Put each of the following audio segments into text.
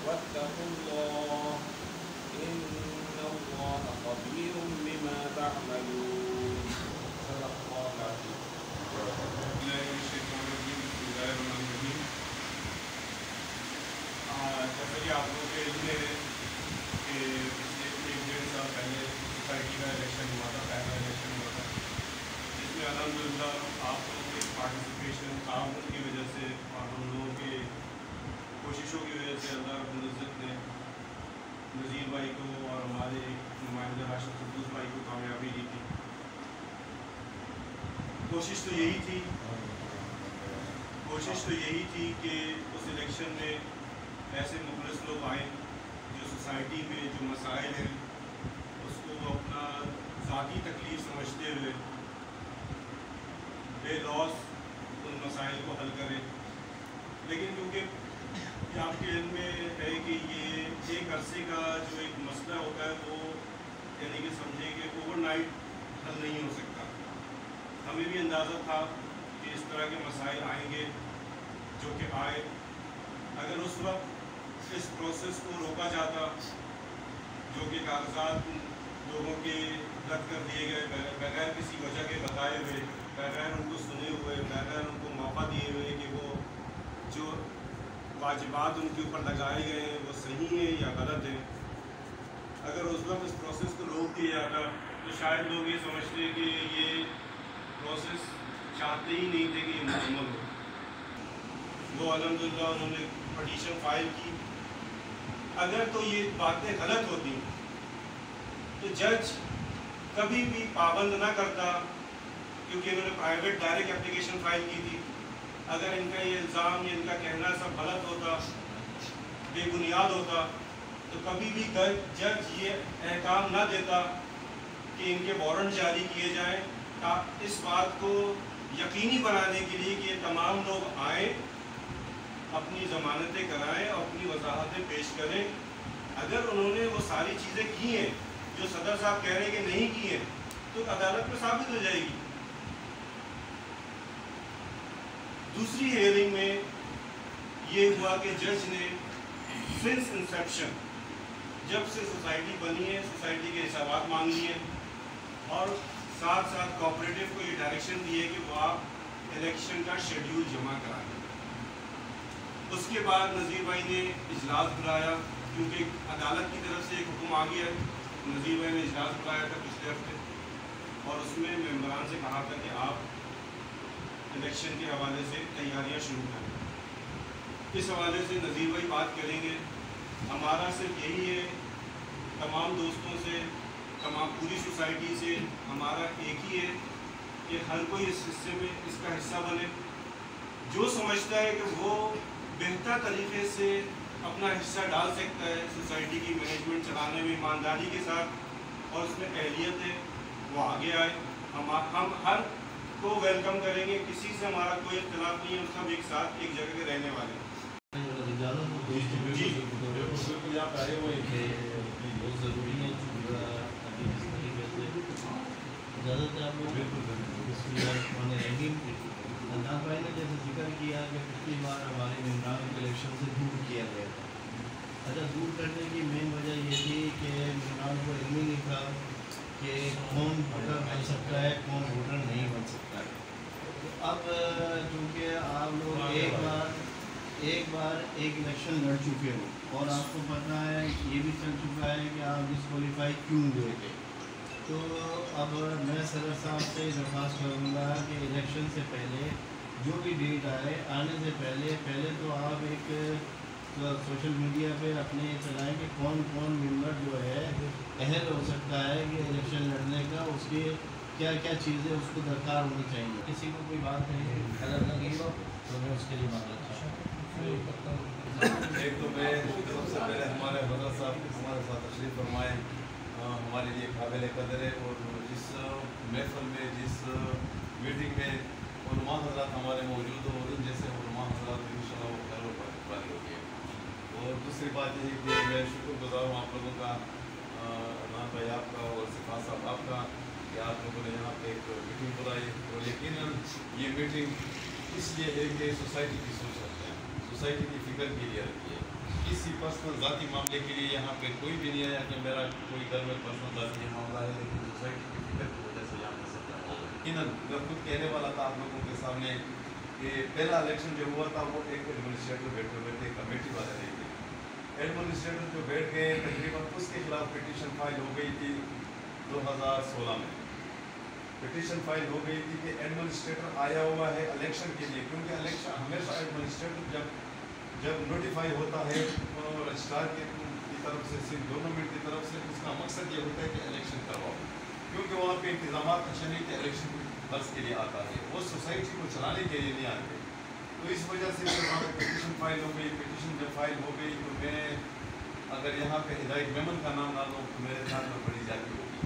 واتقوا الله إن الله خبير بما تعملون. صدق الله العظيم. جیسا کہ آپ لوگوں کے علم میں ہے کہ پچھلے 1-1.5 سال پہلے سوسائٹی کا الیکشن ہوا تھا، پہلا الیکشن ہوا تھا، جس میں الحمدللہ آپ لوگوں کے پارٹیسپیشن، تعاون کی وجہ سے اور ہم لوگوں کے کوششوں کی وجہ سے اللہ رب العزت نے نذیر بھائی کو اور ہمارے نمائندہ راشد قدوس بھائی کو کامیابی دی تھی. کوشش تو یہی تھی کہ اس الیکشن میں ایسے مخلص لوگ آئیں جو سوسائٹی میں جو مسائل ہیں اس کو وہ اپنا ذاتی تکلیف سمجھتے ہوئے بے لوث ان مسائل کو حل کریں. لیکن کیونکہ آپ کے علم میں ہے کہ یہ ایک عرصے کا جو ایک مسئلہ ہوتا ہے وہ یعنی کہ سمجھیں کہ اوور نائٹ حل نہیں ہو سکتا. ہمیں بھی اندازہ تھا کہ اس طرح کے مسائل آئیں گے جو کہ آئے. اگر اس وقت اس پروسیس کو روکا جاتا جو کہ کاغذات لوگوں کے رد کر دیے گئے بغیر کسی وجہ کے بتائے ہوئے، بغیر ان کو سنے ہوئے، بغیر ان کو موقع دیے ہوئے کہ وہ جو واجبات ان کے اوپر لگائے گئے ہیں وہ صحیح ہیں یا غلط ہیں، اگر اس وقت اس پروسیس کو روک دیا جاتا تو شاید لوگ یہ سمجھتے کہ یہ پروسیس چاہتے ہی نہیں تھے کہ یہ مکمل ہو. وہ الحمدللہ انہوں نے پٹیشن فائل کی. اگر تو یہ باتیں غلط ہوتی تو جج کبھی بھی پابند نہ کرتا، کیونکہ انہوں نے پرائیویٹ ڈائریکٹ اپلیکیشن فائل کی تھی. اگر ان کا یہ الزام یا ان کا کہنا سب غلط ہوتا، بے بنیاد ہوتا، تو کبھی بھی جج یہ احکام نہ دیتا کہ ان کے وارنٹ جاری کیے جائیں اس بات کو یقینی بنانے کے لیے کہ یہ تمام لوگ آئیں، اپنی ضمانتیں کرائیں اور اپنی وضاحتیں پیش کریں. اگر انہوں نے وہ ساری چیزیں کی ہیں جو صدر صاحب کہہ رہے ہیں کہ نہیں کی ہیں تو عدالت میں ثابت ہو جائے گی. دوسری ہیئرنگ میں یہ ہوا کہ جج نے سنس انسیپشن جب سے سوسائٹی بنی ہے سوسائٹی کے حسابات مانگ لیے اور ساتھ ساتھ کوآپریٹو کو یہ ڈائریکشن دی ہے کہ وہ آپ الیکشن کا شیڈیول جمع کرائیں. اس کے بعد نذیر بھائی نے اجلاس بلایا، کیونکہ عدالت کی طرف سے ایک حکم آ گیا ہے. نذیر بھائی نے اجلاس بلایا تھا پچھلے ہفتے اور اس میں ممبران سے کہا تھا کہ آپ الیکشن کے حوالے سے تیاریاں شروع کریں. اس حوالے سے نذیر بھائی بات کریں گے. ہمارا صرف یہی ہے تمام دوستوں سے، تمام پوری سوسائٹی سے ہمارا ایک ہی ہے کہ ہر کوئی اس حصے میں اس کا حصہ بنے. جو سمجھتا ہے کہ وہ بہتر طریقے سے اپنا حصہ ڈال سکتا ہے سوسائٹی کی مینجمنٹ چلانے میں ایمانداری کے ساتھ اور اس میں اہلیت ہے، وہ آگے آئے. ہم ہر کو ویلکم کریں گے. کسی سے ہمارا کوئی اختلاف نہیں ہے، سب ایک ساتھ ایک جگہ کے رہنے والے ہیں. بالکل آپ آئے ہوئے کہ بہت ضروری ہے اجازت ہے آپ کو. بالکل عدنان بھائی نے جیسے ذکر کیا کہ پچھلی بار ہمارے ممبران کو الیکشن سے دور کیا گیا تھا. اچھا، دور کرنے کی مین وجہ یہ تھی کہ ممبران کو علم ہی نہیں تھا کہ کون ووٹر بن سکتا ہے، کون ووٹر نہیں بن سکتا ہے. تو اب چونکہ آپ لوگ ایک بار الیکشن لڑ چکے ہو اور آپ کو پتہ ہے یہ بھی چل چکا ہے کہ آپ ڈسکوالیفائی کیوں ہوئے تھے، تو اب میں صدر صاحب سے درخواست کروں گا کہ الیکشن سے پہلے جو بھی ڈیٹ آنے سے پہلے تو آپ ایک سوشل میڈیا پہ اپنے چلائیں کہ کون کون ممبر جو ہے اہل ہو سکتا ہے کہ الیکشن لڑنے کا، اس کے کیا کیا چیزیں اس کو درکار ہونی چاہیے. کسی کو کوئی بات نہیں غلط لگی ہو تو میں اس کے لیے معذرت چاہتا ہوں. ایک تو میں سب سے پہلے ہمارے حضرت صاحب ہمارے ساتھ تشریف فرمائے ہمارے لیے قابل قدر ہے. اور جس محفل میں، جس میٹنگ میں علماء حضرات ہمارے موجود ہو اور ان جیسے علماء حضرات ان شاء اللہ وہ خیر و برکت والی ہوگی. اور دوسری بات یہ کہ میں شکر گزار ہوں آپ لوگوں کا، عدنان بھائی آپ کا اور صفات صاحب آپ کا، کہ آپ لوگوں نے یہاں پہ ایک میٹنگ بلائی. اور یقیناً یہ میٹنگ اس لیے ہے کہ سوسائٹی کی سوچ رکھتے ہیں، سوسائٹی کی فکر کے لیے رکھی ہے. किसी पर्सनल ज़ाती मामले के लिए यहाँ पे कोई भी नहीं आया कि मेरा कोई घर में पर्सनल ज़ाती मामला है, लेकिन सोसाइटी की फिक्र की वजह से यहाँ पे सब होगा। लेकिन मैं खुद कहने वाला था आप लोगों के सामने कि पहला इलेक्शन जो हुआ था वो एक एडमिनिस्ट्रेटर बैठे हुए थे, कमेटी वाले नहीं थे। एडमिनिस्ट्रेटर जो बैठ गए तकरीबन उसके खिलाफ पिटीशन फाइल हो गई थी 2016 में। पिटीशन फाइल हो गई थी कि एडमिनिस्ट्रेटर आया हुआ है इलेक्शन के लिए, क्योंकि इलेक्शन हमेशा एडमिनिस्ट्रेटर जब नोटिफाई होता है रजिस्ट्रार की तरफ से, सिर्फ गवर्नमेंट की तरफ से, उसका मकसद ये होता है कि इलेक्शन करवाओ, क्योंकि वहाँ पे इंतजाम अच्छे नहीं थे, इलेक्शन बस के लिए आता है, वो सोसाइटी को चलाने के लिए नहीं आते। तो इस वजह से फिर वहाँ पर पिटीशन फाइल हो गई। पिटीशन जब फाइल हो गई तो मैं अगर यहाँ पे हिदायत मेमन का नाम ना लूँ तो मेरे ख्याल में बड़ी जाती होगी,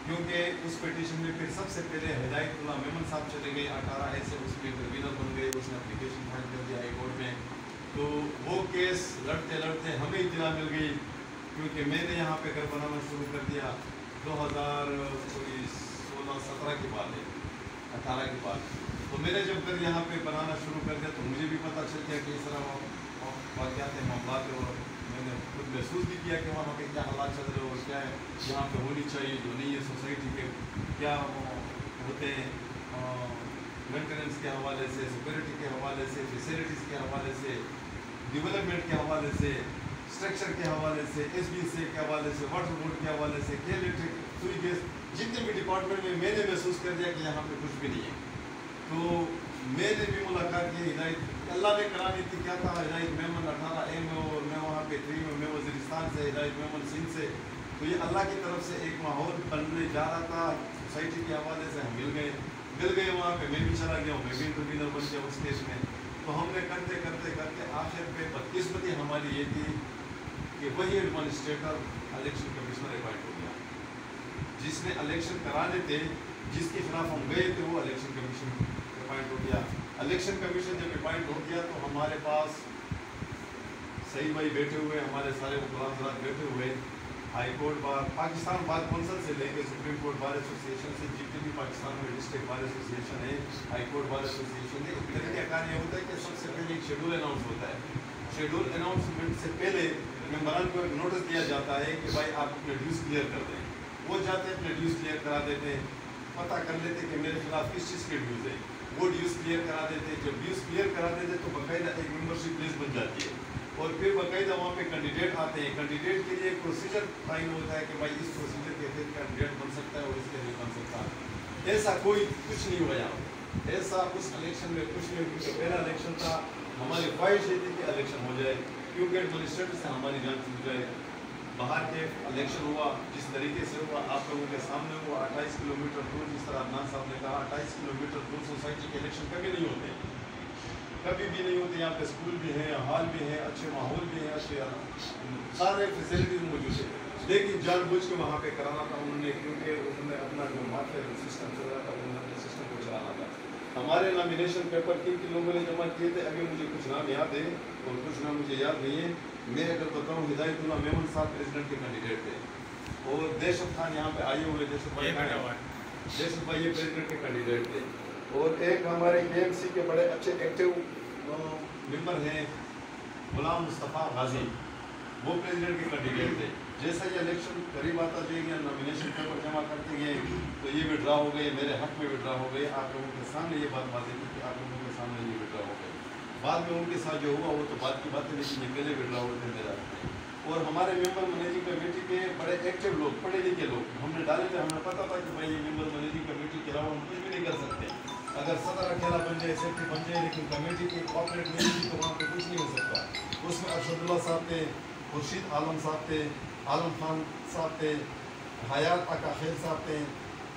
क्योंकि उस पिटीशन में फिर सबसे पहले हिदायतुल्लाह मेमन साहब चले गए, 18 ऐसे उसमें इंटरवीनर बन गए, उसने एप्लीकेशन फाइल कर दिया हाई कोर्ट में। तो वो केस लड़ते लड़ते हमें इत्तला मिल गई, क्योंकि मैंने यहाँ पे घर बनाना शुरू कर दिया 2016-17 के बाद, 18 के बाद। तो मैंने जब घर यहाँ पे बनाना शुरू कर दिया तो मुझे भी पता चल गया कि इस तरह वाक़यात मामला थे, और मैंने खुद महसूस भी किया कि वहाँ पे क्या हालात चल रहे और क्या है यहाँ पे होनी चाहिए जो नहीं है, सोसाइटी के क्या होते हैं मेंटेनेंस के हवाले से, सिक्योरिटी के हवाले से, फैसिलिटीज़ के हवाले से, डेवलपमेंट के हवाले से, स्ट्रक्चर के हवाले से, SBC के हवाले से, वाटर बोर्ड के हवाले से, इलेक्ट्रिक, सुई गैस, जितने भी डिपार्टमेंट में मैंने महसूस कर दिया कि यहाँ पे कुछ भी नहीं है। तो मैंने भी मुलाकात की, हिदायत अल्लाह ने करानी थी, क्या था हिदायत मेमन 18A में और मैं वहाँ पे 3 में, मैं वज़ीरिस्तान से, हिदायत मेमन सिंध से। तो ये अल्लाह की तरफ से एक माहौल बनने जा रहा था, सोसाइटी के हवाले से हम मिल गए वहाँ पे, मैं भी चला गया हूँ, मैं भी इंटरवीनर बन गया उस केस में। तो हमने करते करते करते आखिर पे बदकिस्मती हमारी ये थी कि वही एडमिनिस्ट्रेटर इलेक्शन कमिश्नर अपॉइंट हो गया, जिसने इलेक्शन कराने थे, जिसके खिलाफ हम गए थे, वो इलेक्शन कमीशन अपॉइंट हो गया। इलेक्शन कमीशन जब अपॉइंट हो गया तो हमारे पास सईद भाई बैठे हुए, हमारे सारे वकील हज़रात बैठे हुए, high court bar, Pakistan bar council से लेके सुप्रीम कोर्ट बार एसोसिएशन से, जितने भी पाकिस्तान में डिस्ट्रिक्ट बार एसोसिएशन है, हाई कोर्ट बार एसोसिएशन है, एक तरीके का ये होता है कि सबसे पहले एक शेड्यूल अनाउंस होता है। शेड्यूल अनाउंसमेंट से पहले मेम्बरान को एक नोटिस दिया जाता है कि भाई आप अपने ड्यूज़ क्लियर कर दें। वो जाते हैं अपने ड्यूज़ क्लियर करा देते हैं, पता कर लेते कि मेरे खिलाफ किस चीज़ के ड्यूज़ है, वो ड्यूज़ क्लियर करा देते हैं। जब ड्यूज़ क्लियर करा देते तो बाकायदा एक मेंबरशिप लिस्ट बन जाती है, और फिर बाकायदा वहाँ पे कैंडिडेट आते हैं। कैंडिडेट के लिए एक प्रोसीजर टाइम होता है कि भाई इस प्रोसीजर के तहत कैंडिडेट बन सकता है और इसके लिए बन सकता है। ऐसा कोई कुछ नहीं हुआ यहाँ, ऐसा उस इलेक्शन में कुछ नहीं। क्योंकि पहला इलेक्शन था, हमारी ख्वाहिश ये थी कि इलेक्शन हो जाए, क्योंकि एडमिनिस्ट्रेटर से हमारी जान छूट जाए। बाहर के इलेक्शन हुआ जिस तरीके से हुआ, आप लोगों के सामने हुआ, 28 किलोमीटर दूर, जिस तरह अदनान साहब ने कहा 28 किलोमीटर दूर सोसाइटी के इलेक्शन कभी नहीं होते, कभी भी नहीं होते। यहाँ पे स्कूल भी है, हॉल भी है, अच्छे माहौल भी है, अच्छे सारे फैसिलिटीज मौजूद है, लेकिन जानबूझ के वहाँ पे कराना था उन्होंने, क्योंकि उन्होंने अपना जो मार्केट सिस्टम चल रहा था, उन्होंने अपने सिस्टम को चलाना था। हमारे नॉमिनेशन पेपर किन किन लोगों ने जमा किए थे, अभी मुझे कुछ नाम याद है और कुछ नाम मुझे याद नहीं है। मैं अगर बताऊँ, हिदायतुल्लाह मेमन साहब प्रेसिडेंट के कैंडिडेट थे, और देशत खान यहाँ पे आए हुए, देशत भाई ये प्रेसिडेंट के कैंडिडेट थे, और एक हमारे KMC के बड़े अच्छे एक्टिव मेंबर हैं गुलाम मुस्तफ़ा गाजी, वो प्रेसिडेंट के कैंडिडेट थे। जैसा ये इलेक्शन करीब आता जाएगा, नॉमिनेशन पेपर जमा करते गए तो ये विड्रा हो गए, मेरे हक में विड्रा हो गए। आप लोगों के सामने ये बात वाज़ेह की कि आप लोगों के सामने ये विड्रा हो गए। बाद में उनके साथ जो हुआ वो तो बात की बात है, लेकिन ये पहले विड्रा हुए थे मेरे हक में। और हमारे मेंबर मैनेजिंग कमेटी के बड़े एक्टिव लोग, पढ़े लिखे लोग हमने डाले थे। हमें पता था कि भाई ये मेंबर मैनेजिंग कमेटी के अलावा हम कुछ भी नहीं कर सकते। अगर सदर अकेला बन जाए, सेक्रेटरी बन जाए, लेकिन कमेटी की कोऑपरेट नहीं होगी तो वहाँ पे कुछ नहीं हो सकता। उसमें अरशदुल्ला साहब थे, खुर्शीद आलम साहब थे, आलम खान साहब थे, हयात आका खेल साहब थे,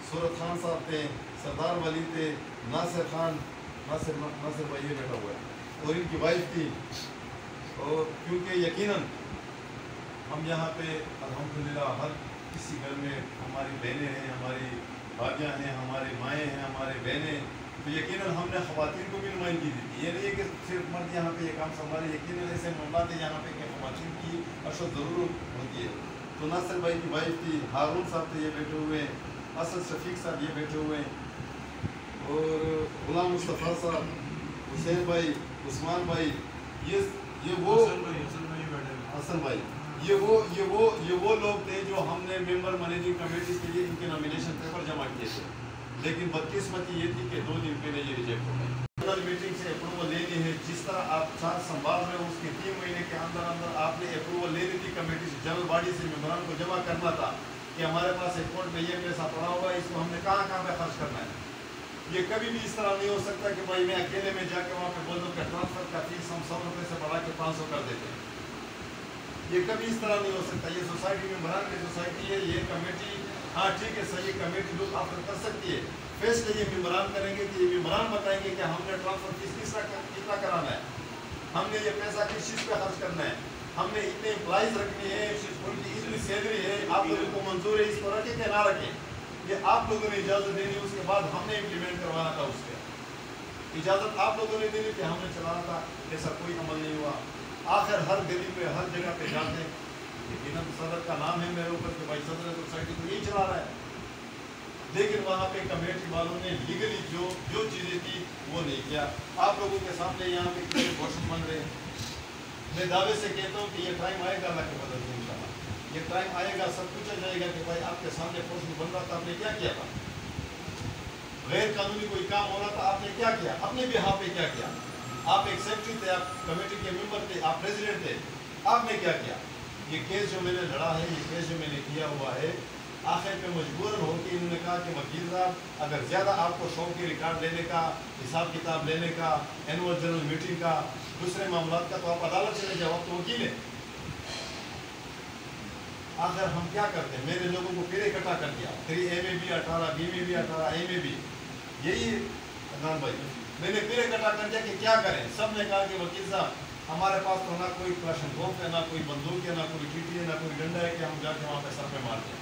सूरत खान साहब थे, सरदार वली थे, नासिर खान, नासिर भाई ये बैठा हुआ है, और इनकी वाइफ थी। और क्योंकि यकीनन हम यहाँ पे अल्हम्दुलिल्लाह हर किसी घर में हमारी बहनें हैं, हमारी भाभियाँ हैं, हमारी माएँ हैं, हमारे बहनें, तो यकीनन हमने ख़वातीन को भी नुमाइंदगी दी थी। ये नहीं है कि सिर्फ मर्द यहाँ पे ये काम संभाले, यकीनन ऐसे मामला थे यहाँ पे कि ख़वातीन की अशद ज़रूर होती है। तो नासिर भाई की वाइफ थी, हारून साहब थे ये बैठे हुए हैं, असद शफीक साहब ये बैठे हुए हैं, और गुलाम मुस्तफ़ा साहब, हुसैन भाई, उस्मान भाई, ये वो حسن بھائی یہ وہ لوگ تھے جو ہم نے ممبر مینیجنگ کمیٹی کے لیے ان کے نامینیشن پیپر جمع کیے تھے، لیکن بدقسمتی یہ تھی کہ 2 دن پہلے یہ ریجیکٹ ہو گئے۔ جنرل میٹنگ سے اپروول لینی ہے، جس طرح آپ چارج سنبھال رہے ہو اس کے 3 مہینے کے اندر آپ نے اپروول لینی تھی کمیٹی سے، جنرل باڈی سے ممبران کو جمع کرنا تھا کہ ہمارے پاس اکاؤنٹ میں یہ پیسہ پڑا ہوگا، اس کو ہم نے کہاں پہ خرچ کرنا ہے۔ یہ کبھی بھی اس طرح نہیں ہو سکتا کہ بھائی میں اکیلے میں جا کے وہاں پہ بول دوں کہ ٹرانسفر کا فیس ہم 100 روپے سے بڑھا کے 500 کر دیتے ہیں۔ یہ کبھی اس طرح نہیں ہو سکتا۔ یہ سوسائٹی ممبران کی سوسائٹی ہے، یہ کمیٹی ہاں ٹھیک ہے صحیح کمیٹی لوگ آفر کر سکتی ہے، فیصلے یہ ممبران کریں گے کہ یہ ممبران بتائیں گے کہ ہم نے ٹرانسفر فیس کتنا کرانا ہے، ہم نے یہ پیسہ کس چیز پہ خرچ کرنا ہے، ہم نے اتنے امپلائیز رکھنی ہے، ان کی اتنی سیلری ہے، آپ لوگوں کو منظور ہے، اس کو رکھیں کہ نہ رکھیں۔ یہ آپ لوگوں نے اجازت دینی، اس کے بعد ہم نے امپلیمنٹ کروانا تھا، اس پہ اجازت آپ لوگوں نے دینی تھی، ہم نے چلانا تھا، ایسا کوئی عمل نہیں ہوا۔ آخر ہر گلی پہ ہر جگہ پہ جاتے ہیں، لیکن صدر کا نام ہے میرے اوپر کہ بھائی صدر سوسائٹی کو یہی چلا رہا ہے، لیکن وہاں پہ کمیٹی والوں نے لیگلی جو چیزیں تھی وہ نہیں کیا۔ آپ لوگوں کے سامنے یہاں پہ کتنے کوشش بن رہے ہیں، میں دعوے سے کہتا ہوں کہ یہ ٹائم آئے گا اللہ کے مدد سے انشاءاللہ، یہ ٹائم آئے گا، سب پوچھا جائے گا کہ بھائی آپ کے سامنے پوسٹ بن رہا تھا، آپ نے کیا کیا تھا، غیر قانونی کوئی کام ہو رہا تھا، آپ نے کیا کیا، اپنے بہاف پہ کیا کیا، آپ ایک سیکرٹری تھے، آپ کمیٹی کے ممبر تھے، آپ پریزیڈنٹ تھے، آپ نے کیا کیا۔ یہ کیس جو میں نے لڑا ہے، یہ کیس جو میں نے کیا ہوا ہے، آخر پہ مجبوراً ہو کے انہوں نے کہا کہ وکیل صاحب اگر زیادہ آپ کو شوق کی ریکارڈ لینے کا، حساب کتاب لینے کا، اینول جنرل میٹنگ کا، دوسرے معاملات کا، تو آپ عدالت چلے جاؤ، آپ تو وکیل ہیں۔ آخر ہم کیا کرتے ہیں، میں نے لوگوں کو پھر اکٹھا کر دیا، 3A میں بھی 18، B میں بھی 18، A میں بھی یہی عدنان بھائی، میں نے پھر اکٹھا کر دیا کہ کیا کریں۔ سب نے کہا کہ وکیل صاحب ہمارے پاس تو نہ کوئی کلاشن کوف ہے، نہ کوئی بندوق ہے، نہ کوئی ٹیٹی ہے، نہ کوئی ڈنڈا ہے کہ ہم جا کے وہاں پہ سر پہ مار دیں،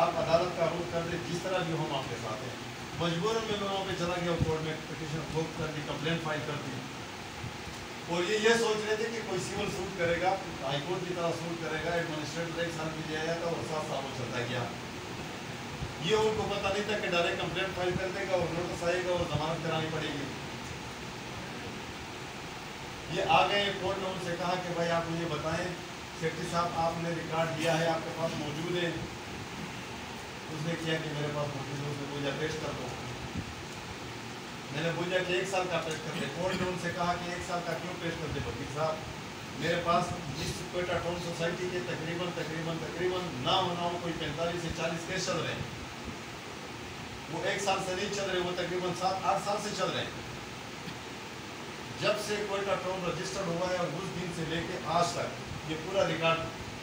آپ عدالت کا رخ کر دیں، جس طرح بھی ہم آپ کے ساتھ ہیں۔ مجبوراً میں وہاں پہ چلا گیا، کورٹ میں پٹیشن ٹھوک کر دی، کمپلین فائل کر دی، اور یہ سوچ رہے تھے کہ کوئی سول سوٹ کرے گا، ہائی کورٹ کی طرح سوٹ کرے گا، ایڈمنسٹریٹر 1 سال کے لیے آیا تھا اور 7 سال وہ چلتا گیا۔ یہ ان کو پتہ نہیں تھا کہ ڈائریکٹ کمپلین فائل کر دے گا اور نوٹس آئے گا اور ضمانت کرانی پڑے گی۔ یہ آ گئے کورٹ نے ان سے کہا کہ بھائی آپ مجھے بتائیں سیکرٹری صاحب آپ نے ریکارڈ دیا ہے، آپ کے پاس موجود ہے؟ اس نے کیا کہ میرے پاس موجود ہے، اس نے پوچھا پیش کر دو، میں نے پوچھا کہ 1 سال کا پیش کر دے، کورٹ نے ان سے کہا کہ 1 سال کا کیوں پیش کر دے وکیل صاحب، میرے پاس اس کوئٹہ ٹاؤن سوسائٹی کے تقریباً نہ ہونا کوئی 45 سے 40 کیس چل رہے ہیں، وہ 1 سال سے نہیں چل رہے، وہ تقریباً 7-8 سال سے چل رہے ہیں، جب سے کوئٹہ ٹاؤن رجسٹرڈ ہوا ہے اور اس دن سے لے کے آج تک یہ پورا ریکارڈ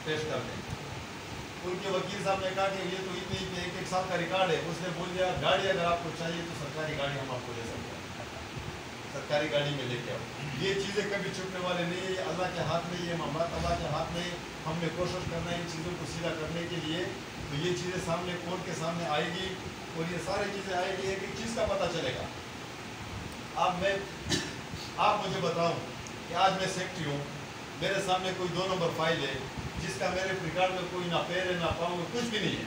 پیش کرتے ہیں۔ ان کے وکیل صاحب نے کہا کہ یہ تو اتنی 1 سال کا ریکارڈ ہے، اس نے بول دیا گاڑی اگر آپ کو چاہیے تو سرکاری گاڑی ہم آپ کو دے سکتے ہیں، سرکاری گاڑی میں لے کے آؤ۔ یہ چیزیں کبھی چھپنے والے نہیں ہیں، یہ اللہ کے ہاتھ میں، یہ معاملات اللہ کے ہاتھ میں، ہم نے کوشش کرنا ہے ان چیزوں کو سیدھا کرنے کے لیے، تو یہ چیزیں سامنے کورٹ کے سامنے آئے گی اور یہ ساری چیزیں آئے گی، ایک ایک چیز کا پتہ چلے گا۔ آپ مجھے بتاؤں کہ آج میں سیکرٹری ہوں، میرے سامنے کوئی 2 نمبر فائل ہے جس کا میرے ریکارڈ میں کوئی نہ پیر ہے نہ پاؤں ہے، کچھ بھی نہیں ہے،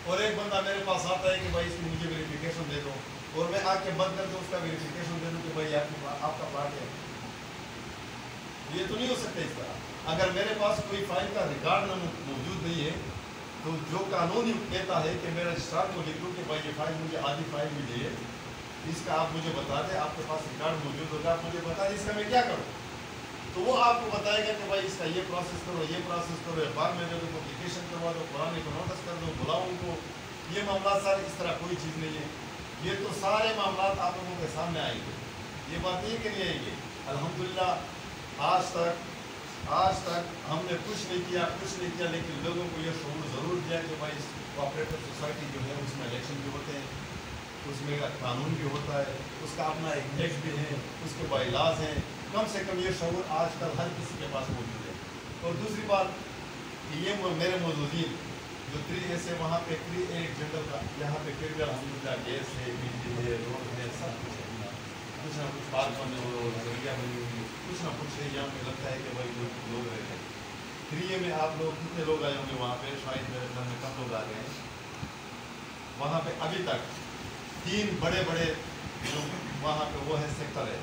اور ایک بندہ میرے پاس آتا ہے کہ بھائی اس کی مجھے ویریفیکیشن دے دو، اور میں آ کے بند کر دوں اس کا ویریفیکیشن دے دوں کہ بھائی آپ کا پارٹ ہے، یہ تو نہیں ہو سکتا اس طرح۔ اگر میرے پاس کوئی فائل کا ریکارڈ موجود نہیں ہے تو جو قانون کہتا ہے کہ میں رجسٹرار کو لکھ دوں کہ بھائی یہ فائل مجھے آدھی فائل ملی ہے، اس کا آپ مجھے بتا دیں، آپ کے پاس ریکارڈ موجود ہوگا، آپ مجھے بتا دیں اس کا میں کیا کروں، تو وہ آپ کو بتائے گا کہ بھائی اس کا یہ پروسیس کرو، یہ پروسیس کرو، اخبار میں دے دو، اپلیکیشن کروا دو، پرانے کو نوٹس کر دو، بلاؤ ان کو۔ یہ معاملات سارے اس طرح کوئی چیز نہیں ہے، یہ تو سارے معاملات آپ لوگوں کے سامنے آئیں گے، یہ بات نہیں کہ نہیں آئیں گے۔ الحمدللہ آج تک ہم نے کچھ نہیں کیا، لیکن لوگوں کو یہ شعور ضرور دیا کہ بھائی کوآپریٹو سوسائٹی جو ہے اس میں الیکشن بھی ہوتے ہیں، اس میں قانون بھی ہوتا ہے، اس کا اپنا ایک ایکٹ بھی ہے، اس کے بائی لاز ہیں، کم سے کم یہ شعور آج کل ہر کسی کے پاس موجود ہے۔ اور دوسری بات کہ یہ میرے موجودین جو 3A سے وہاں پہ 3A جنگل کا، یہاں پہ پھر بھی الحمدللہ گیس ہے، بجلی ہے، روڈ ہے، سب کچھ ہے، کچھ نہ کچھ پارک بنے ہوئے، ذریعہ بنی ہوئی، کچھ نہ کچھ ہے، یہاں پہ لگتا ہے کہ بھائی لوگ رہتے ہیں۔ 3A میں آپ لوگ کتنے لوگ آئے ہوں گے وہاں پہ، شاید میرے گھر میں کم لوگ آ گئے ہیں وہاں پہ۔ ابھی تک 3 بڑے جو وہاں پہ وہ ہے سیکٹر ہے،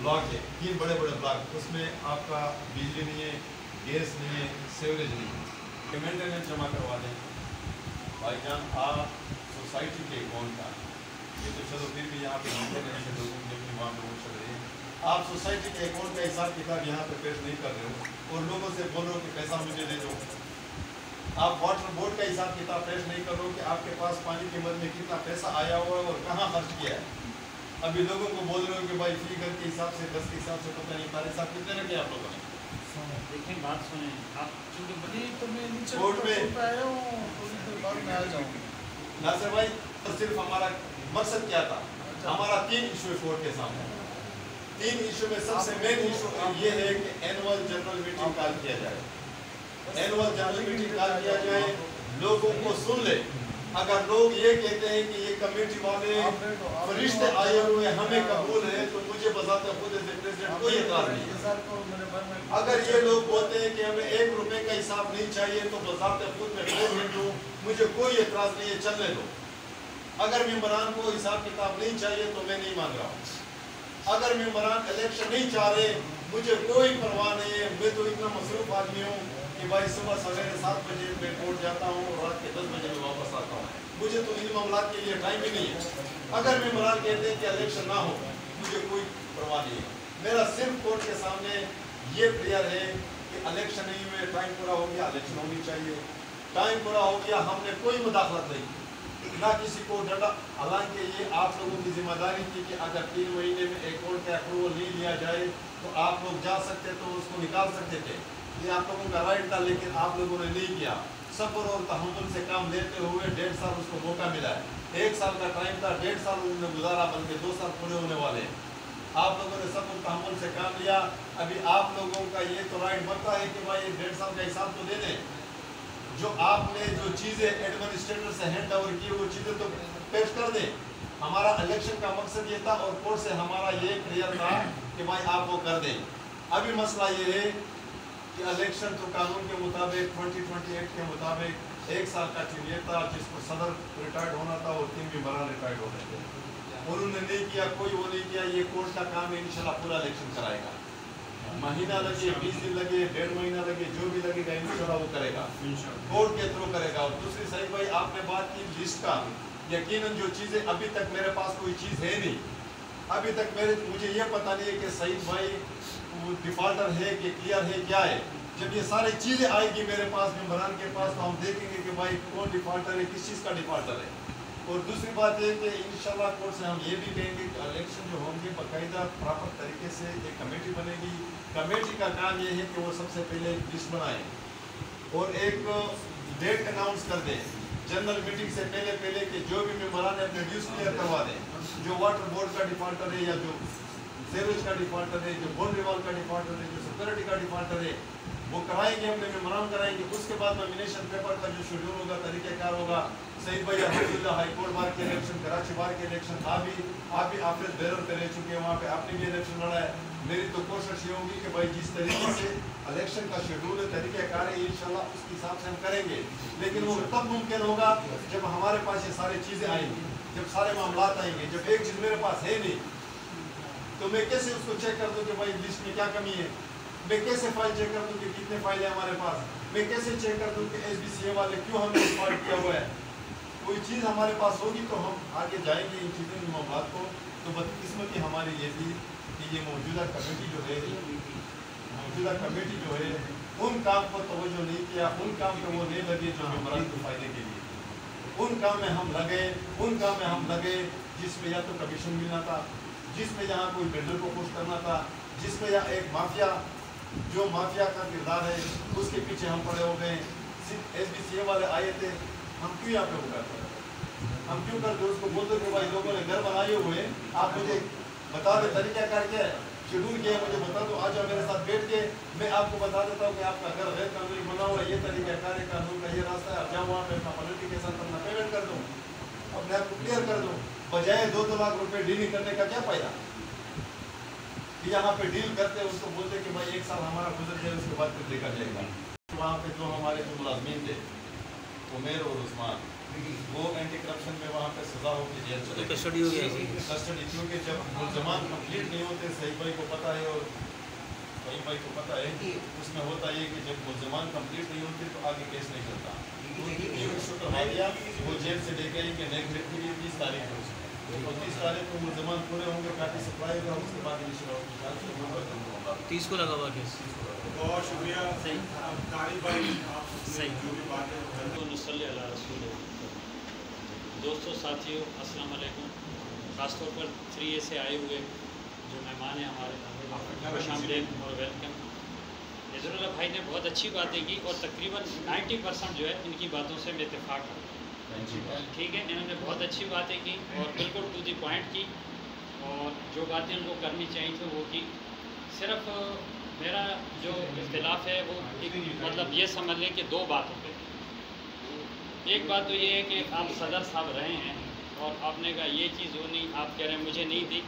ब्लॉक है, 3 बड़े बड़े ब्लॉक, उसमें आपका बिजली नहीं है, गैस नहीं है, सीवरेज नहीं है। मेंटेनेंस जमा करवा दें भाईजान आप सोसाइटी के अकाउंट का, ये तो चलो फिर भी यहाँ पे मेंटेनेंस है, लोगों की अपनी वहाँ पे वो चल रही है। आप सोसाइटी के अकाउंट का हिसाब किताब यहाँ पे पेश नहीं कर रहे हो और लोगों से बोल रहे हो कि पैसा मुझे दे दो। आप वाटर बोर्ड का हिसाब किताब पेश नहीं कर रहे हो कि आपके पास पानी की मद में कितना पैसा आया हुआ है और कहाँ खर्च किया है। अभी लोगों को बोल रहे हो कि भाई फी घर के हिसाब से 10 के हिसाब से पता नहीं सारे हिसाब कितने रखे आप लोगों ने। देखिए बात सुने आप, क्योंकि बड़ी तो मैं नीचे कोर्ट में आया हूँ, थोड़ी देर बाद में आ जाऊँगी। नासिर भाई तो सिर्फ हमारा मकसद क्या था, हमारा 3 इशू कोर्ट के सामने। 3 इशू में सबसे मेन इशू ये है कि एनुअल जनरल मीटिंग कॉल किया जाए। एनुअल जनरल मीटिंग कॉल किया जाए, लोगों को सुन ले। अगर लोग ये कहते हैं कि ये कमेटी वाले फरिश्ते आए हुए हमें कबूल है तो मुझे बजाते खुद एज प्रेसिडेंट कोई एतराज नहीं है। अगर ये लोग बोलते हैं कि हमें 1 रुपए का हिसाब नहीं चाहिए तो बजाते खुद मैं प्रेसिडेंट हूँ, मुझे कोई एतराज नहीं है, चलने दो। अगर मेंबरान को हिसाब किताब नहीं चाहिए तो मैं नहीं मान रहा हूँ। अगर मेंबरान इलेक्शन नहीं चाह रहे, मुझे कोई परवाह नहीं है। मैं तो इतना मसरूफ आदमी हूँ कि भाई सुबह सवेरे 7 बजे मैं कोर्ट जाता हूँ और रात के 10 बजे मैं वापस आता हूँ। मुझे तो इन मामलों के लिए टाइम ही नहीं है। अगर मेंबरान कहते हैं कि इलेक्शन ना हो, मुझे कोई परवाह नहीं है। मेरा सिर्फ कोर्ट के सामने ये प्रेयर है कि इलेक्शन नहीं हुए, टाइम पूरा हो गया, इलेक्शन होनी चाहिए। टाइम पूरा हो गया, हमने कोई मुदाखलत नहीं ना किसी को डरा। हालांकि ये आप लोगों की जिम्मेदारी थी कि अगर 3 महीने में एक कोर्ट का अप्रूवल नहीं लिया जाए तो आप लोग जा सकते तो उसको निकाल सकते थे, ये आप लोगों का राइट था, लेकिन आप लोगों ने नहीं किया। सब्र और तहम्मुल से काम लेते हुए 1.5 साल उसको मौका मिला है। 1 साल का टाइम था, 1.5 साल उन्होंने गुजारा, बल्कि 2 साल पूरे होने वाले हैं। आप लोगों ने सब्र तहम्मुल से काम लिया। अभी आप लोगों का ये तो राइट बनता है कि भाई 1.5 साल का हिसाब तो दे दें। जो आपने जो चीज़ें एडमिनिस्ट्रेटर से हैंड ओवर की वो चीज़ें तो पेश कर दें। हमारा इलेक्शन का मकसद ये था और कोर्ट से हमारा ये क्लियर था कि भाई आप वो कर दें। अभी मसला ये है कि इलेक्शन तो कानून के मुताबिक 2028 के मुताबिक 1 साल का पीरियड था, जिसको सदर रिटायर्ड होना था और 3 मेंबरान रिटायर्ड होने थे। उन्होंने नहीं किया, कोई वो नहीं किया। ये कोर्ट का काम है, इंशाल्लाह पूरा इलेक्शन कराएगा। महीना लगे, 20 दिन लगे, 1.5 महीना लगे, जो भी लगेगा इंशाल्लाह वो करेगा, कोर्ट के थ्रू करेगा। और दूसरी सही भाई आपने बात की लिस्ट का, यकीनन जो चीज़ें अभी तक मेरे पास कोई चीज़ है नहीं, अभी तक मुझे ये पता नहीं है कि सईद भाई वो डिफॉल्टर है कि क्लियर है, क्या है। जब ये सारी चीज़ें आएगी मेरे पास, मेंबरान के पास, तो हम देखेंगे कि भाई कौन डिफॉल्टर है, किस चीज़ का डिफॉल्टर है। और दूसरी बात है कि इंशाल्लाह कोर्ट से हम ये भी कहेंगे कि इलेक्शन जो होंगे बाकायदा प्रॉपर तरीके से एक कमेटी बनेगी। कमेटी का काम ये है कि वो सबसे पहले लिस्ट बनाए और एक डेट अनाउंस कर दें जनरल मीटिंग से पहले कि जो भी मेंबरान है अपने ड्यूज क्लियर करवा दें। जो वाटर बोर्ड का डिफॉल्टर है, या जो सीवरेज का डिफॉल्टर है, जो बोर्ड रिवॉल्व का डिफॉल्टर है, जो सिक्योरिटी का डिफॉल्टर है, वो कराएंगे, अपने मेंबरान कराएंगे। उसके बाद नॉमिनेशन पेपर का जो शेड्यूल होगा, तरीक़ेकार होगा। सईद भाई अल्हम्दुलिल्लाह हाई कोर्ट बार के इलेक्शन, कराची बार के इलेक्शन, आप भी ऑफिस बेरर पे रह चुके हैं, वहाँ पे आपने भी इलेक्शन लड़ा है। मेरी तो कोशिश ये होगी कि भाई जिस तरीके से इलेक्शन का शेड्यूल है, तरीक़ेकार है, इंशाल्लाह उसके हिसाब से हम करेंगे। लेकिन वो तब मुमकिन होगा जब हमारे पास ये सारी चीज़ें आएंगी, जब सारे मामलात आएंगे। जब एक चीज़ मेरे पास है नहीं तो मैं कैसे उसको चेक कर दूँ कि भाई लिस्ट में क्या कमी है। मैं कैसे फाइल चेक कर दूँ कि कितने फाइल है हमारे पास। मैं कैसे चेक कर दूँ कि SBCA वाले क्यों हमें डिफॉल्ट किया हुआ है। कोई चीज़ हमारे पास होगी तो हम आगे जाएंगे इन चीज़ों की मामलात को। तो बदकिस्मती हमारी ये थी कि ये मौजूदा कमेटी जो है उन काम को तवज्जो नहीं किया, उन काम पे वो नहीं लगे जो मेंबरान के फ़ायदे के लिए। उन काम में हम लगे जिसमें या तो कमीशन मिलना था, जिसमें यहाँ कोई बिल्डर को खुश करना था, जिसमें या एक माफिया जो माफिया का किरदार है उसके पीछे हम पड़े हो गए। SBCA वाले आए थे, हम क्यों यहाँ पे हो गए, हम क्यों करते उसको बोलते कि भाई लोगों ने घर बनाए हुए, आप मुझे बता दे तरीका क्या है, शेड्यूल क्या है मुझे बता दो, आ जाओ मेरे साथ बैठ के मैं आपको बता देता हूँ कि आपका घर गैर कानूनी बना हुआ है, ये तरीका कार्य कानून का ये रास्ता है। आप जाओ वहाँ पे अपना पॉलिटिकेशन अपना पेमेंट कर दो, अपने आप को क्लियर कर दो, बजाय 2-2 लाख रुपए डीलिंग करने का क्या फायदा। यहाँ पे डील करते उसको बोलते कि भाई 1 साल हमारा गुजर जाए, उसके बाद फिर देखा जाएगा। वहाँ पे जो हमारे जो मुलाजमीन थे उमेर और उस्मान, वो एंटी करप्शन में वहाँ पे सजा होकर जेल चले गए। कस्टडी हो गया कस्टडी, क्योंकि जब मुलजमान कंप्लीट नहीं होते, सही भाई को पता है और सही भाई को पता है कि उसमें होता है कि जब मुलजमान कंप्लीट नहीं होते तो आगे केस नहीं चलता। करवा दिया, वो जेल से लेके आई कि नेक्स्ट 30 तारीख को, तो 30 तारीख को मुलजमान पूरे होंगे, काफी सप्लाई होगा, उसके बाद इंशाल्लाह 30 को लगा हुआ केस। बहुत शुक्रिया तारिक भाई, आप सही। जो भी बातें दोस्तों साथियों अस्सलाम वालेकुम। ख़ासतौर पर 3A से आए हुए जो मेहमान हैं हमारे, खुशामदीद और वेलकम। नज़रुल्लाह भाई ने बहुत अच्छी बातें की और तकरीबन 90% जो है इनकी बातों से मैं इत्तेफाक हूँ। ठीक है, इन्होंने बहुत अच्छी बातें की और बिल्कुल टू दी पॉइंट की, और जो बातें उनको करनी चाहिए थी वो की। सिर्फ मेरा जो इख्तिलाफ है वो मतलब ये समझ लें कि 2 बातों पे। एक बात तो ये है कि आप सदर साहब रहे हैं और आपने कहा ये चीज़ होनी, आप कह रहे हैं मुझे नहीं दी,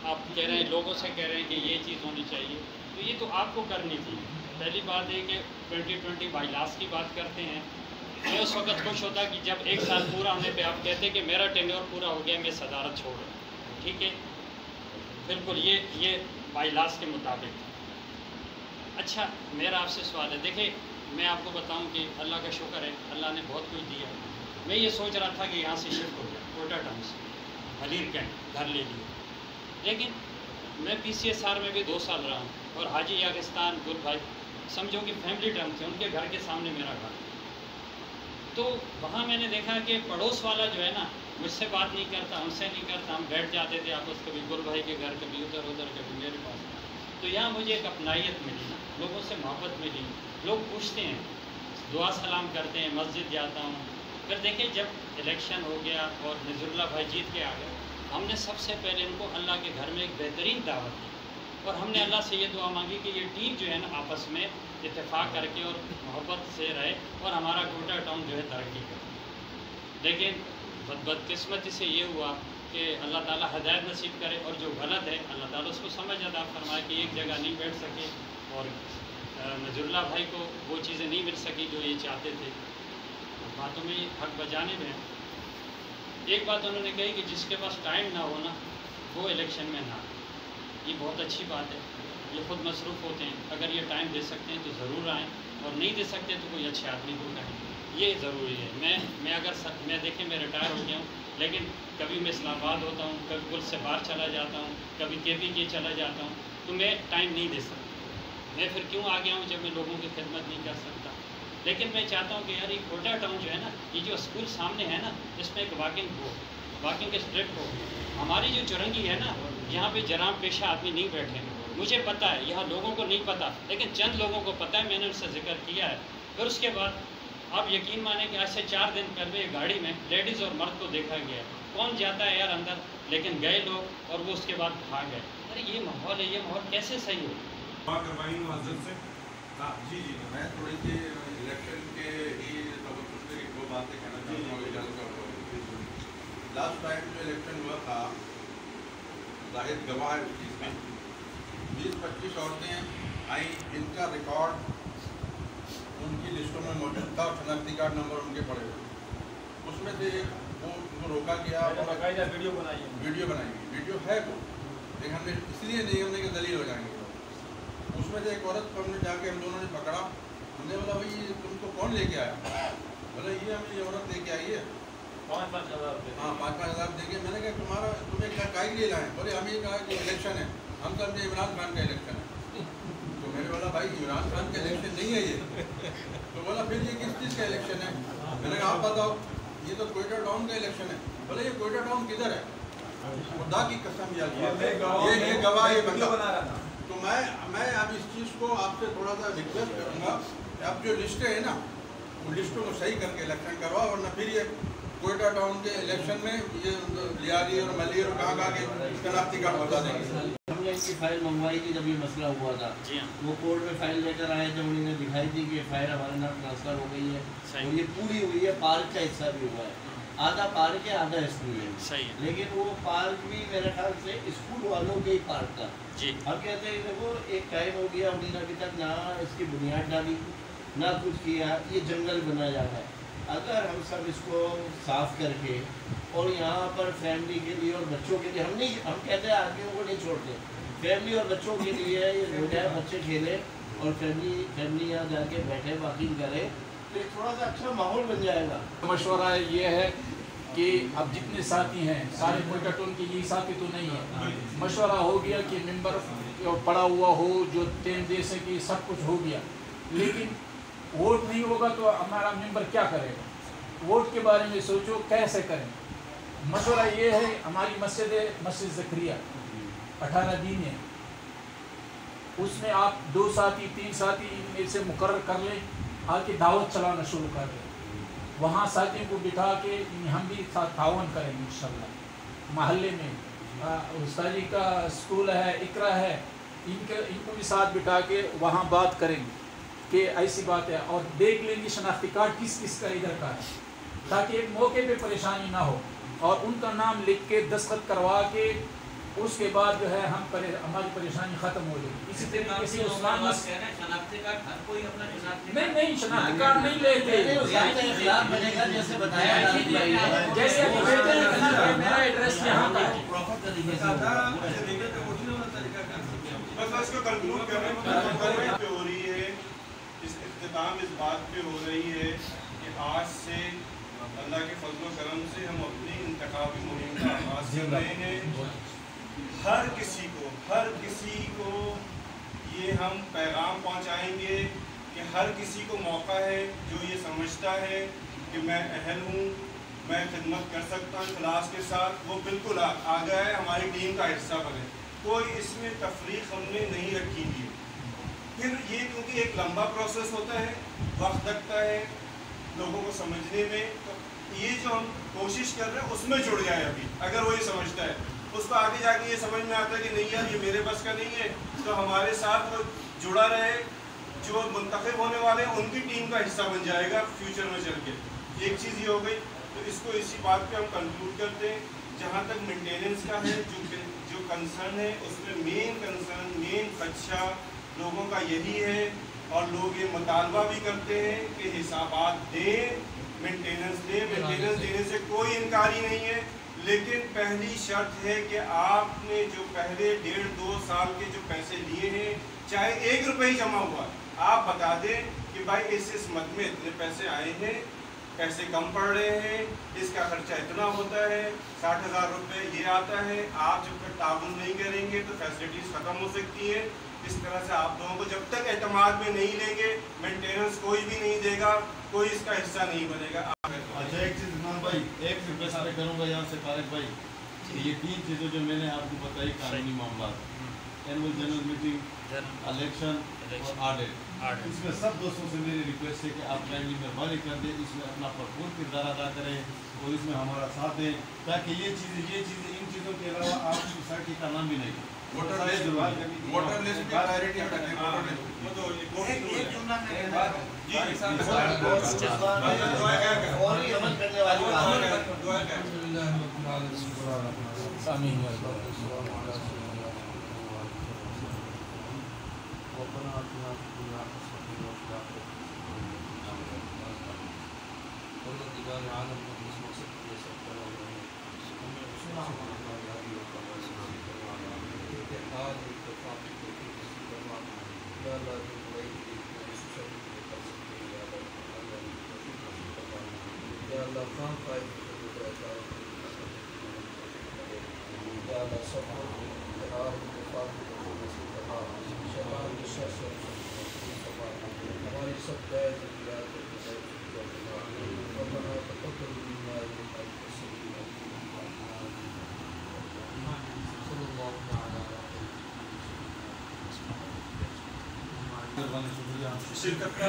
आप कह रहे हैं लोगों से कह रहे हैं कि ये चीज़ होनी चाहिए, तो ये तो आपको करनी थी। पहली बात है कि 2020 बाईलास की बात करते हैं। मैं उस वक्त खुश होता कि जब 1 साल पूरा होने पे आप कहते कि मेरा टेन्योर पूरा हो गया, मैं सदारत छोड़ रहा हूँ। ठीक है, बिल्कुल ये बाईलास के मुताबिक था। अच्छा, मेरा आपसे सवाल है, देखिए मैं आपको बताऊं कि अल्लाह का शुक्र है, अल्लाह ने बहुत कुछ दिया। मैं ये सोच रहा था कि यहाँ से शिफ्ट हो गया कोटा टाउन से, हलीर कैंट घर ले लिया, लेकिन मैं PCSR में भी 2 साल रहा हूँ और हाजी यागिस्तान गुल भाई समझो कि फैमिली टर्म थे, उनके घर के सामने मेरा घर। तो वहाँ मैंने देखा कि पड़ोस वाला जो है ना, मुझसे बात नहीं करता, उनसे नहीं करता, हम बैठ जाते थे आपस, कभी गुल भाई के घर, कभी उधर उधर, कभी मेरे पास। तो यहाँ मुझे एक अपनाइयत मिली ना, लोगों से मोहब्बत मिली, लोग पूछते हैं, दुआ सलाम करते हैं, मस्जिद जाता हूँ। फिर देखिए जब इलेक्शन हो गया और नज़रुल्लाह भाई जीत के आ गए, हमने सबसे पहले इनको अल्लाह के घर में एक बेहतरीन दावत दी और हमने अल्लाह से ये दुआ मांगी कि ये टीम जो है ना आपस में इत्तेफाक करके और मोहब्बत से रहे और हमारा कोटा टाउन जो है तरक्की करे। लेकिन बदकिस्मती से ये हुआ कि अल्लाह ताला हदायत नसीब करे और जो गलत है अल्लाह ताला उसको समझ अता फरमाए कि एक जगह नहीं बैठ सके और नज़रुल्लाह भाई को वो चीज़ें नहीं मिल सकी जो ये चाहते थे। बातों में हक बजाने में एक बात उन्होंने कही कि जिसके पास टाइम ना हो ना वो इलेक्शन में ना, ये बहुत अच्छी बात है। ये ख़ुद मसरूफ़ होते हैं, अगर ये टाइम दे सकते हैं तो ज़रूर आएँ और नहीं दे सकते तो कोई अच्छे आदमी को कहें, ये ज़रूरी है। मैं अगर मैं देखें मैं रिटायर हो गया हूँ, लेकिन कभी मैं इस्लामाबाद होता हूँ, कभी पुलिस से बाहर चला जाता हूँ, कभी KPK चला जाता हूँ, तो मैं टाइम नहीं दे सकता। मैं फिर क्यों आ गया हूँ जब मैं लोगों की खिदमत नहीं कर सकता। लेकिन मैं चाहता हूँ कि यार ये कोटा टाउन जो है ना, ये जो स्कूल सामने है ना, इसमें एक वॉकिंग स्ट्रिप हो। हमारी जो चुरंगी है ना, यहाँ पे जराम पेशा आदमी नहीं बैठे। मुझे पता है, यहाँ लोगों को नहीं पता, लेकिन चंद लोगों को पता है, मैंने उससे जिक्र किया है। फिर उसके बाद आप यकीन माने कि आज से 4 दिन पहले गाड़ी में लेडीज़ और मर्द को देखा गया। कौन जाता है यार अंदर, लेकिन गए लोग और वो उसके बाद भाग गए। अरे ये माहौल है, ये माहौल कैसे सही हो? करवाई मुअज्जिन से। हाँ जी, मैं थोड़ी सी इलेक्शन के ही तवज्जो की 2 बातें कहना चाहता हूँ। लास्ट टाइम जो इलेक्शन हुआ था, जाहिर गवाह है उस चीज़ में, 20-25 औरतें आई, इनका रिकॉर्ड उनकी लिस्टों में मौजूद था, शनाख्ती कार्ड नंबर उनके पड़े हुए। उसमें से वो उनको रोका गया और वीडियो बनाई, वीडियो है वो, लेकिन हमने इसलिए नहीं, हमने कि दलील हो जाएंगे। उसमें से एक औरत को हमने जाके हम दोनों ने पकड़ा, हमने बोला भाई ये तुमको कौन लेके आया? बोला ये हमें ये औरत लेके आई है, 5-5 हज़ार। हाँ 5-5 हज़ार देंगे। मैंने कहा तुम्हें क्या काहे के लिए लाए? बोले हम ये कहा कि इलेक्शन है, हम समझे इमरान खान का इलेक्शन है। तो मैंने बोला भाई इमरान खान का इलेक्शन नहीं है ये। तो बोला फिर ये किस चीज़ का इलेक्शन है? मैंने कहा आप बताओ, ये तो कोयटा टाउन का इलेक्शन है। बोले ये कोयटा टाउन किधर है? खुदा की कसम ये गवाह ये बंदा बना रहा था। तो मैं अब इस चीज़ को आपसे थोड़ा सा रिक्वेस्ट करूँगा कि आप जो लिस्टें हैं ना, उन लिस्टों को सही करके इलेक्शन करवाओ, वरना फिर ये कोयटा टाउन के इलेक्शन में ये लियारी और मली और कहाँ के शनाख्ती कार्ड बता देंगे। हमने इनकी फाइल मंगवाई थी जब ये मसला हुआ था, वो कोर्ट में फाइल लेकर आए जब उन्होंने दिखाई थी कि फाइल हमारे नाम ट्रांसफ़र हो गई है और ये पूरी हुई है, पार्क का हिस्सा भी हुआ है, आधा पार्क है आधा स्कूल है। सही है। लेकिन वो पार्क भी मेरे ख्याल से स्कूल वालों के ही पार्क था जी। हम कहते हैं देखो एक टाइम हो गया, उन्होंने अभी तक ना इसकी बुनियाद डाली, ना कुछ किया, ये जंगल बना जा रहा है। اگر ہم سب اس کو صاف کر کے اور یہاں پر فیملی کے لیے اور بچوں کے لیے ہم کہتے ہیں آدمیوں کو نہیں چھوڑتے، فیملی اور بچوں کے لیے یہ ہو جائے، بچے کھیلیں اور فیملی یہاں جا کے بیٹھے واکنگ کرے تو ایک تھوڑا سا اچھا ماحول بن جائے گا۔ مشورہ یہ ہے کہ اب جتنے ساتھی ہیں سارے کوئٹہ ٹون کے یہی ساتھی تو نہیں ہے، مشورہ ہو گیا کہ ممبر پڑا ہوا ہو جو ٹیم دے سکے، سب کچھ ہو گیا، لیکن ووٹ نہیں ہوگا تو ہمارا ممبر کیا کرے گا؟ ووٹ کے بارے میں سوچو کیسے کریں۔ مشورہ یہ ہے، ہماری مسجد ہے مسجد زکریا 18 دین ہے، اس میں آپ 2 ساتھی 3 ساتھی ان میں سے مقرر کر لیں، آ کے دعوت چلانا شروع کر دیں، وہاں ساتھیوں کو بٹھا کے ہم بھی تعاون کریں گے انشاءاللہ۔ محلے میں استادی کا اسکول ہے، اقرا ہے، ان کو بھی ساتھ بٹھا کے وہاں بات کریں گے کہ ایسی بات ہے، اور دیکھ لیں گے شناختی کارڈ کس کس کا ادھر کا ہے، تاکہ ایک موقع پہ پریشانی نہ ہو، اور ان کا نام لکھ کے دستخط کروا کے اس کے بعد جو ہے ہماری پریشانی ختم ہو جائے گی۔ اسی طریقے سے عثمان شناختی کارڈ ہر کوئی اپنا نہیں شناختی کارڈ نہیں لیتے، جیسے بتایا جیسے میرا ایڈریس یہاں کا ہے۔ بس اس کو کنکلوڈ کرنے پہ ہو رہی ہے، اس اختتام اس بات پہ ہو رہی ہے کہ آج سے اللہ کے فضل و کرم سے ہم اپنی انتخابی مہم کا آغاز کر رہے ہیں۔ ہر کسی کو یہ ہم پیغام پہنچائیں گے کہ ہر کسی کو موقع ہے جو یہ سمجھتا ہے کہ میں اہل ہوں، میں خدمت کر سکتا ہوں اخلاص کے ساتھ، وہ بالکل آ جائے، ہماری ٹیم کا حصہ بنے۔ کوئی اس میں تفریق ہم نے نہیں رکھی ہوئی ہے۔ پھر یہ کیونکہ ایک لمبا پروسیس ہوتا ہے، وقت لگتا ہے لوگوں کو سمجھنے میں، تو یہ جو ہم کوشش کر رہے ہیں اس میں جڑ جائے ابھی، اگر وہ یہ سمجھتا ہے، اس کو آگے جا کے یہ سمجھ میں آتا ہے کہ نہیں یار یہ میرے بس کا نہیں ہے، تو ہمارے ساتھ وہ جڑا رہے، جو منتخب ہونے والے ہیں ان کی ٹیم کا حصہ بن جائے گا فیوچر میں چل کے۔ ایک چیز یہ ہو گئی، تو اس کو اسی بات پہ ہم کنکلوڈ کرتے ہیں۔ جہاں تک مینٹیننس کا ہے، جو کنسرن ہے، اس میں مین خدشہ لوگوں کا یہی ہے، اور لوگ یہ مطالبہ بھی کرتے ہیں کہ حسابات دیں، مینٹیننس دینے سے کوئی انکاری نہیں ہے، لیکن پہلی شرط ہے کہ آپ نے جو پہلے 1.5-2 سال کے جو پیسے لیے ہیں، چاہے 1 روپے ہی جمع ہوا، آپ بتا دیں کہ بھائی اس مد میں اتنے پیسے آئے ہیں، پیسے کم پڑ رہے ہیں، اس کا خرچہ اتنا ہوتا ہے، 60,000 روپے یہ آتا ہے۔ آپ جب تک تعاون نہیں کریں گے تو فیسلٹیز ختم ہو سکتی ہیں۔ اس طرح سے آپ لوگوں کو جب تک اعتماد میں نہیں لیں گے، مینٹیننس کوئی بھی نہیں دے گا، کوئی اس کا حصہ نہیں بنے گا۔ اچھا ایک چیز عثمان بھائی، ایک ریکویسٹ میں کروں گا یہاں سے طارق بھائی، کہ یہ 3 چیزیں جو میں نے آپ کو بتائی، قانونی معاملات، اینول جنرل میٹنگ، الیکشن اور آڈٹ، اس میں سب دوستوں سے میری ریکویسٹ ہے کہ آپ کائنڈلی مہربانی کر دیں، اس میں اپنا بھرپور کردار ادا کریں اور اس میں ہمارا ساتھ دیں، تاکہ یہ چیزیں ان چیزوں کے علاوہ آپ کی سوسائٹی کا نام بھی نہیں ووٹر لسٹ کی پرائیورٹی شرکت کا